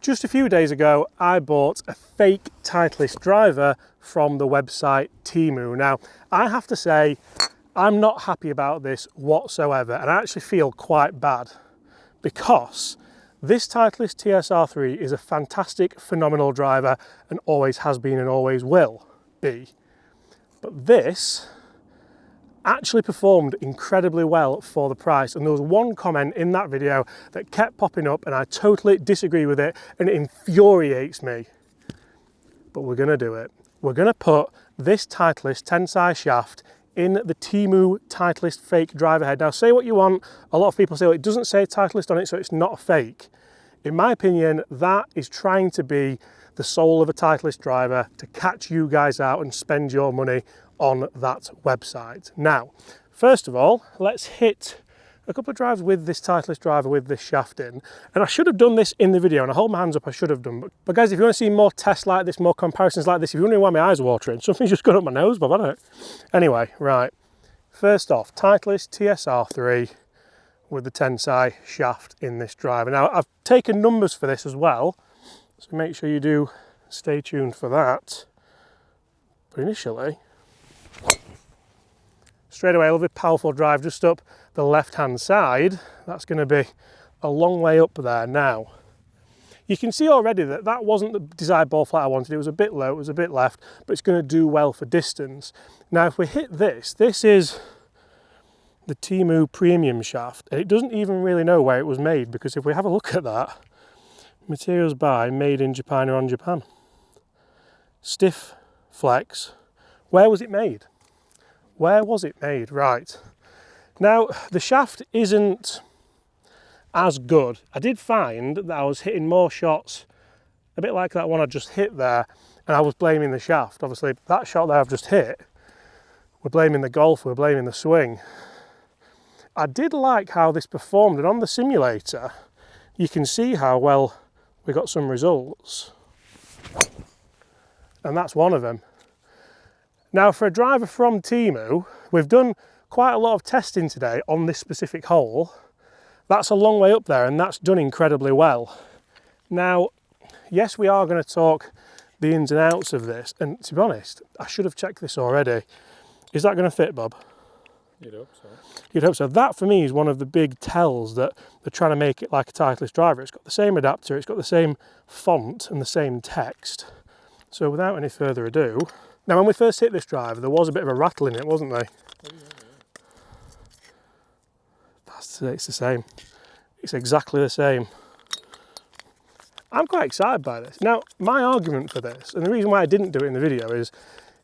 Just a few days ago, I bought a fake Titleist driver from the website Temu. Now, I have to say, I'm not happy about this whatsoever, and I actually feel quite bad because this Titleist TSR3 is a fantastic, phenomenal driver and always has been and always will be. But this actually performed incredibly well for the price, and there was one comment in that video that kept popping up and I totally disagree with it and it infuriates me. But we're going to do it. We're going to put this Titleist 10 size shaft in the Temu Titleist fake driver head. Now say what you want, a lot of people say, well, it doesn't say Titleist on it so it's not a fake. In my opinion, that is trying to be the soul of a Titleist driver to catch you guys out and spend your money on that website. Now, first of all, let's hit a couple of drives with this Titleist driver with this shaft in. And I should have done this in the video, and I hold my hands up, I should have done. But guys, if you want to see more tests like this, more comparisons like this, if you're wondering why my eyes are watering, something's just gone up my nose, Bob, hasn't it? Anyway, right. First off, Titleist TSR3 with the 10 size shaft in this driver. Now, I've taken numbers for this as well, so make sure you do stay tuned for that. But initially, straight away, a lovely powerful drive just up the left-hand side. That's going to be a long way up there now. You can see already that that wasn't the desired ball flight I wanted. It was a bit low, it was a bit left, but it's going to do well for distance. Now, if we hit this, this is the Temu premium shaft, and it doesn't even really know where it was made, because if we have a look at that, materials by, made in Japan or on Japan. Stiff flex. Where was it made? Where was it made? Right. Now, the shaft isn't as good. I did find that I was hitting more shots, a bit like that one I just hit there, and I was blaming the shaft. Obviously, that shot there I've just hit, we're blaming the golf, we're blaming the swing. I did like how this performed, and on the simulator, you can see how well we got some results. And that's one of them. Now, for a driver from Temu, we've done quite a lot of testing today on this specific hole. That's a long way up there, and that's done incredibly well. Now, yes, we are going to talk the ins and outs of this, and to be honest, I should have checked this already. Is that going to fit, Bob? You'd hope so. You'd hope so. That, for me, is one of the big tells that they're trying to make it like a Titleist driver. It's got the same adapter, it's got the same font and the same text. So without any further ado, now when we first hit this driver, there was a bit of a rattle in it, wasn't there? Oh, yeah. It's the same. It's exactly the same. I'm quite excited by this. Now, my argument for this, and the reason why I didn't do it in the video, is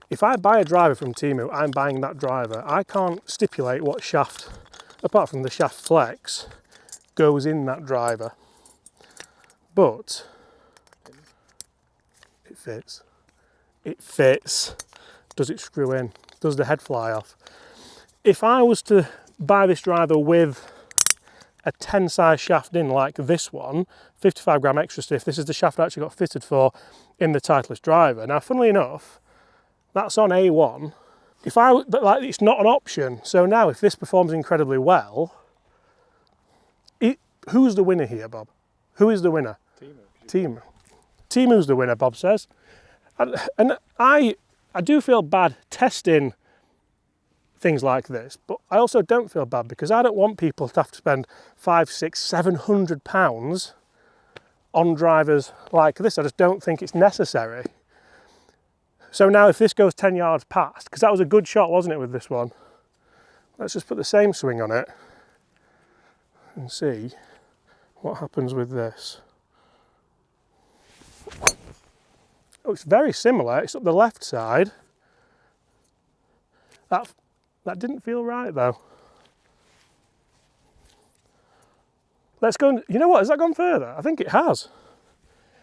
if I buy a driver from Temu, I'm buying that driver. I can't stipulate what shaft, apart from the shaft flex, goes in that driver. But it fits. It fits. Does it screw in? Does the head fly off? If I was to buy this driver with a 10 size shaft in like this one, 55 gram extra stiff, this is the shaft I actually got fitted for in the Titleist driver. Now, funnily enough, that's on A1. But like, it's not an option. So now if this performs incredibly well, who's the winner here, Bob? Who is the winner? Temu. Temu's the winner, Bob says. And I do feel bad testing things like this, but I also don't feel bad because I don't want people to have to spend £500, £600, £700 on drivers like this. I just don't think it's necessary. So now if this goes 10 yards past, because that was a good shot, wasn't it, with this one? Let's just put the same swing on it and see what happens with this. Oh, it's very similar. It's up the left side. That didn't feel right though. Let's go and, you know what, has that gone further? I think it has.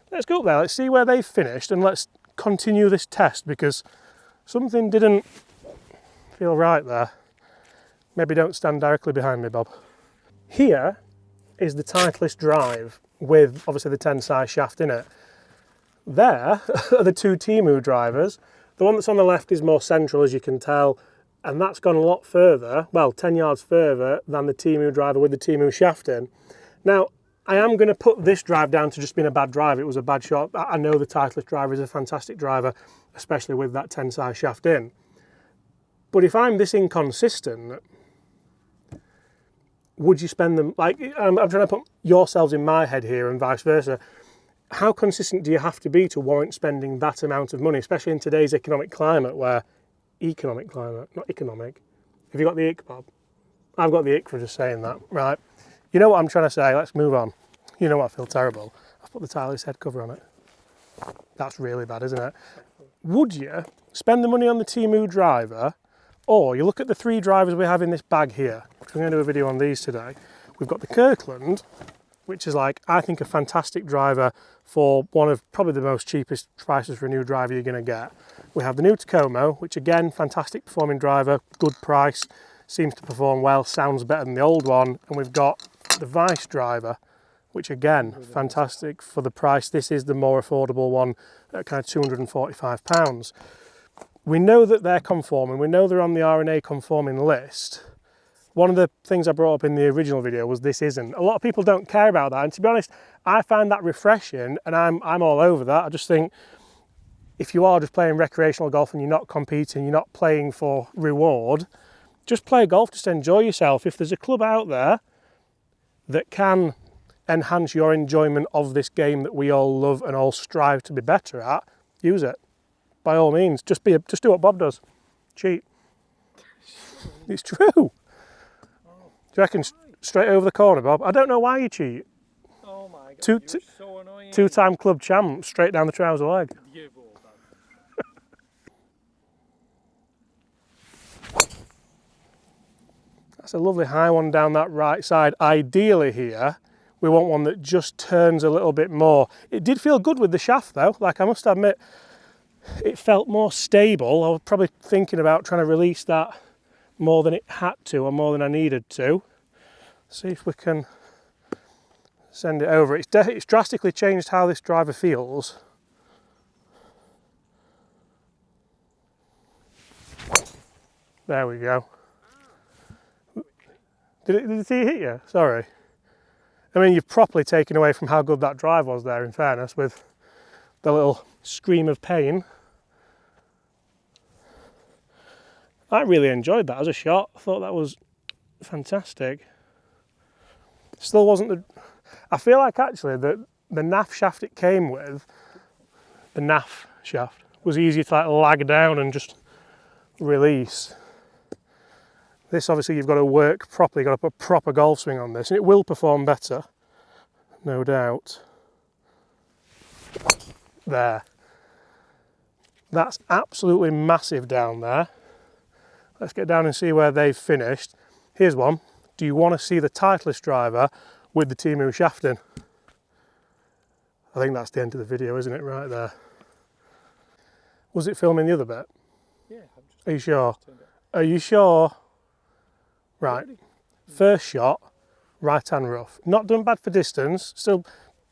Let's go up there, let's see where they've finished and let's continue this test because something didn't feel right there. Maybe don't stand directly behind me, Bob. Here is the Titleist drive with obviously the 10 size shaft in it. There are the two Temu drivers. The one that's on the left is more central, as you can tell, and that's gone a lot further, well, 10 yards further than the Temu driver with the Temu shaft in. Now, I am going to put this drive down to just being a bad drive. It was a bad shot. I know the Titleist driver is a fantastic driver, especially with that 10 size shaft in. But if I'm this inconsistent, would you spend them, like, I'm trying to put yourselves in my head here and vice versa. How consistent do you have to be to warrant spending that amount of money, especially in today's economic climate economic climate, not economic. Have you got the ick, Bob? I've got the ick for just saying that. Right. You know what I'm trying to say? Let's move on. You know what? I feel terrible. I've put the Titleist head cover on it. That's really bad, isn't it? Would you spend the money on the Temu driver, or you look at the 3 drivers we have in this bag here? We're going to do a video on these today. We've got the Kirkland, which is like, I think, a fantastic driver for one of probably the most cheapest prices for a new driver you're going to get. We have the new Tacoma, which again, fantastic performing driver, good price, seems to perform well, sounds better than the old one. And we've got the Vice driver, which again, fantastic for the price. This is the more affordable one at kind of £245. We know that they're conforming, we know they're on the RNA conforming list. One of the things I brought up in the original video was this isn't. A lot of people don't care about that, and to be honest, I find that refreshing, and I'm all over that. I just think if you are just playing recreational golf and you're not competing, you're not playing for reward, just play golf, just enjoy yourself. If there's a club out there that can enhance your enjoyment of this game that we all love and all strive to be better at, use it. By all means, just do what Bob does. Cheat. It's true. Do you reckon straight over the corner, Bob? I don't know why you cheat. Oh my God, you're so annoying. 2-time club champ, straight down the trouser leg. You've all done. That's a lovely high one down that right side. Ideally here, we want one that just turns a little bit more. It did feel good with the shaft though, like I must admit, it felt more stable. I was probably thinking about trying to release that more than it had to or more than I needed to. See if we can send it over. It's drastically changed how this driver feels. There we go. Did it hit you? Sorry. I mean, you've properly taken away from how good that drive was there, in fairness, with the little scream of pain. I really enjoyed that as a shot. I thought that was fantastic. Still wasn't the... I feel like actually the NAF shaft it came with, the NAF shaft, was easier to like lag down and just release. This obviously you've got to work properly, you've got to put a proper golf swing on this, and it will perform better, no doubt. There. That's absolutely massive down there. Let's get down and see where they've finished. Here's one. Do you want to see the Titleist driver with the Temu shaft in? I think that's the end of the video, isn't it? Right there. Was it filming the other bit? Yeah. Are you sure? Are you sure? Right. First shot, right hand rough. Not done bad for distance. Still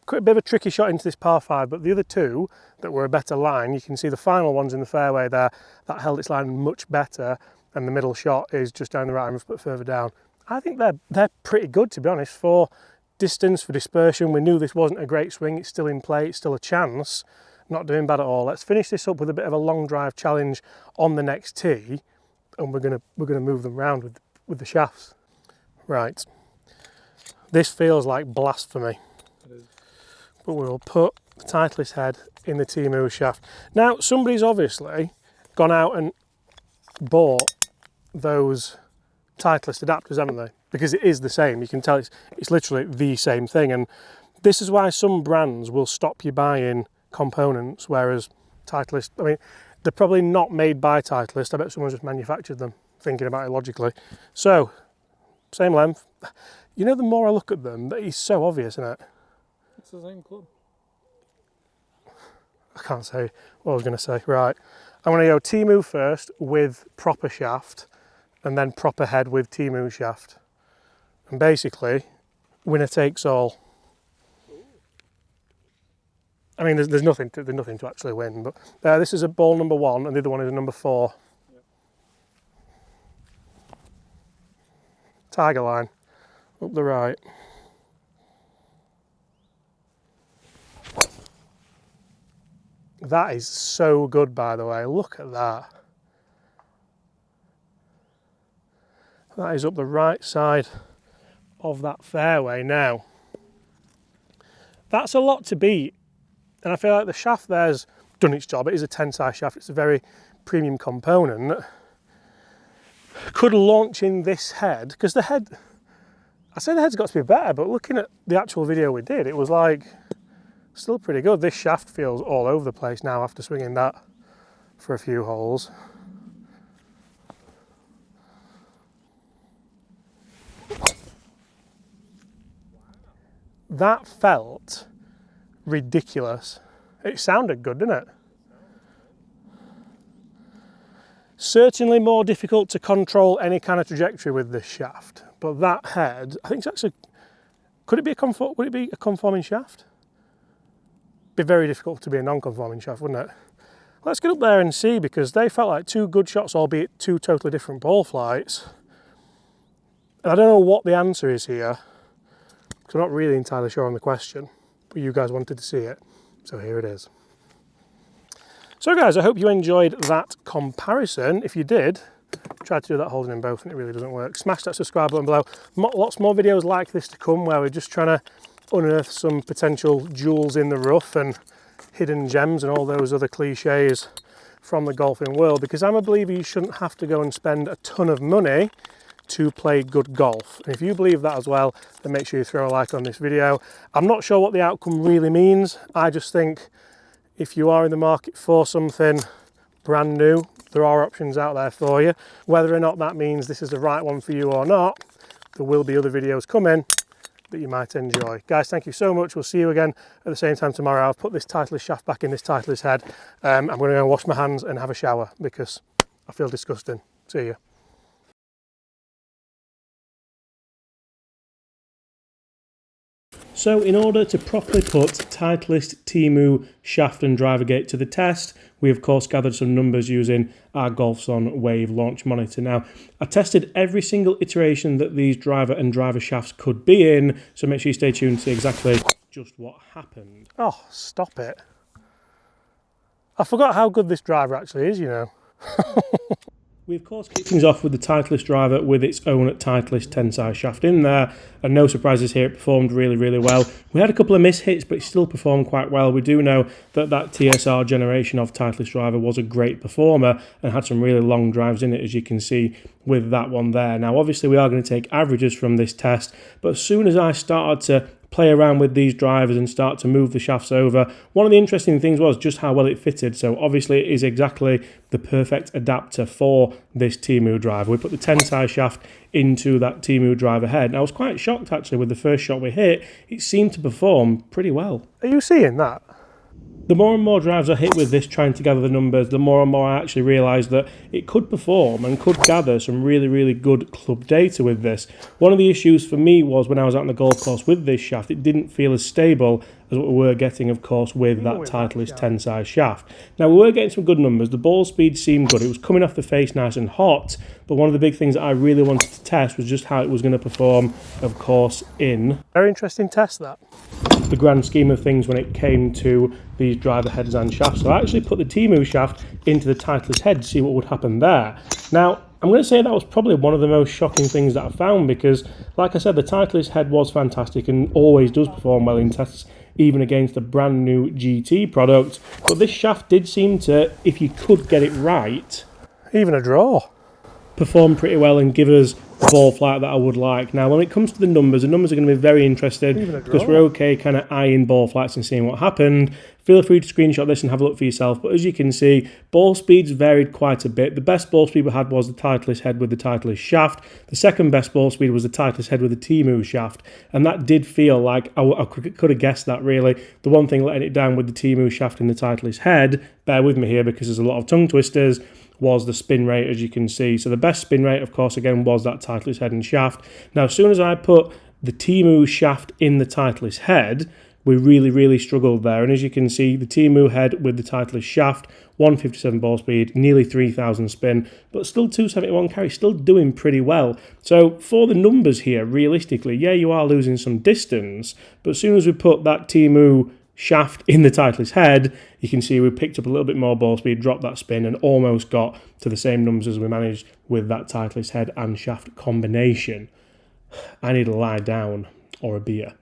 quite a bit of a tricky shot into this par 5, but the other 2 that were a better line, you can see the final ones in the fairway there, that held its line much better, and the middle shot is just down the right hand rough, but further down. I think they're pretty good, to be honest, for distance, for dispersion. We knew this wasn't a great swing. It's still in play. It's still a chance. Not doing bad at all. Let's finish this up with a bit of a long drive challenge on the next tee, and we're gonna move them round with the shafts. Right. This feels like blasphemy. It is. But we will put the Titleist head in the Temu shaft. Now, somebody's obviously gone out and bought those Titleist adapters, haven't they? Because it is the same. You can tell it's literally the same thing. And this is why some brands will stop you buying components, whereas Titleist, I mean, they're probably not made by Titleist. I bet someone's just manufactured them, thinking about it logically. So, same length. You know, the more I look at them, it's so obvious, isn't it? It's the same club. I can't say what I was going to say. Right, I'm going to go Temu first with proper shaft, and then proper head with Temu shaft. And basically, winner takes all. I mean, there's nothing to actually win, but this is a ball number 1, and the other one is a number 4. Yep. Tiger line, up the right. That is so good, by the way. Look at that. That is up the right side of that fairway now. That's a lot to beat. And I feel like the shaft there's done its job. It is a tensile shaft. It's a very premium component. Could launch in this head, because the head, I say the head's got to be better, but looking at the actual video we did, it was like still pretty good. This shaft feels all over the place now after swinging that for a few holes. That felt ridiculous. It sounded good, didn't it? Certainly more difficult to control any kind of trajectory with this shaft, but that head, I think it's actually, would it be a conforming shaft? Be very difficult to be a non-conforming shaft, wouldn't it? Let's get up there and see, because they felt like two good shots, albeit two totally different ball flights. And I don't know what the answer is here, because I'm not really entirely sure on the question, but you guys wanted to see it, so here it is. So guys, I hope you enjoyed that comparison. If you did, try to do that holding in both and it really doesn't work. Smash that subscribe button below. Lots more videos like this to come, where we're just trying to unearth some potential jewels in the rough and hidden gems and all those other cliches from the golfing world, because I'm a believer you shouldn't have to go and spend a ton of money to play good golf. And if you believe that as well, then make sure you throw a like on this video. I'm not sure what the outcome really means. I just think if you are in the market for something brand new, there are options out there for you. Whether or not that means this is the right one for you or not, there will be other videos coming that you might enjoy. Guys, thank you so much. We'll see you again at the same time tomorrow. I've put this Titleist shaft back in this Titleist head. I'm going to go wash my hands and have a shower because I feel disgusting. See you. So in order to properly put Titleist Temu shaft and driver gate to the test, we of course gathered some numbers using our GolfZone Wave launch monitor. Now, I tested every single iteration that these driver and driver shafts could be in, so make sure you stay tuned to see exactly just what happened. Oh, stop it. I forgot how good this driver actually is, you know. We of course kicked things off with the Titleist driver with its own Titleist tensile shaft in there, and no surprises here, it performed really, really well. We had a couple of mishits, but it still performed quite well. We do know that that TSR generation of Titleist driver was a great performer and had some really long drives in it, as you can see with that one there. Now obviously we are going to take averages from this test, but as soon as I started to play around with these drivers and start to move the shafts over, one of the interesting things was just how well it fitted. So obviously it is exactly the perfect adapter for this Temu driver. We put the tensile shaft into that Temu driver head, and I was quite shocked actually with the first shot we hit. It seemed to perform pretty well. Are you seeing that? The more and more drives I hit with this trying to gather the numbers, the more and more I actually realised that it could perform and could gather some really, really good club data with this. One of the issues for me was when I was out on the golf course with this shaft, it didn't feel as stable as what we were getting, of course, with that Titleist tensile shaft. Now, we were getting some good numbers. The ball speed seemed good. It was coming off the face nice and hot, but one of the big things that I really wanted to test was just how it was going to perform, of course, in... Very interesting test, that. The grand scheme of things when it came to these driver heads and shafts. So I actually put the Temu shaft into the Titleist head to see what would happen there. Now, I'm going to say that was probably one of the most shocking things that I found, because, like I said, the Titleist head was fantastic and always does perform well in tests, even against a brand new GT product. But this shaft did seem to, if you could get it right, even a draw, perform pretty well and give us the ball flight that I would like. Now, when it comes to the numbers are going to be very interesting, because we're okay kind of eyeing ball flights and seeing what happened. Feel free to screenshot this and have a look for yourself. But as you can see, ball speeds varied quite a bit. The best ball speed we had was the Titleist head with the Titleist shaft. The second best ball speed was the Titleist head with the Temu shaft. And that did feel like, I could have guessed that really. The one thing letting it down with the Temu shaft and the Titleist head, bear with me here because there's a lot of tongue twisters, was the spin rate, as you can see. So the best spin rate, of course, again, was that Titleist head and shaft. Now, as soon as I put the Temu shaft in the Titleist head, we really, really struggled there. And as you can see, the Temu head with the Titleist shaft, 157 ball speed, nearly 3,000 spin, but still 271 carry, still doing pretty well. So for the numbers here, realistically, yeah, you are losing some distance, but as soon as we put that Temu shaft in the Titleist head, you can see we picked up a little bit more ball speed, dropped that spin, and almost got to the same numbers as we managed with that Titleist head and shaft combination. I need to lie down or a beer.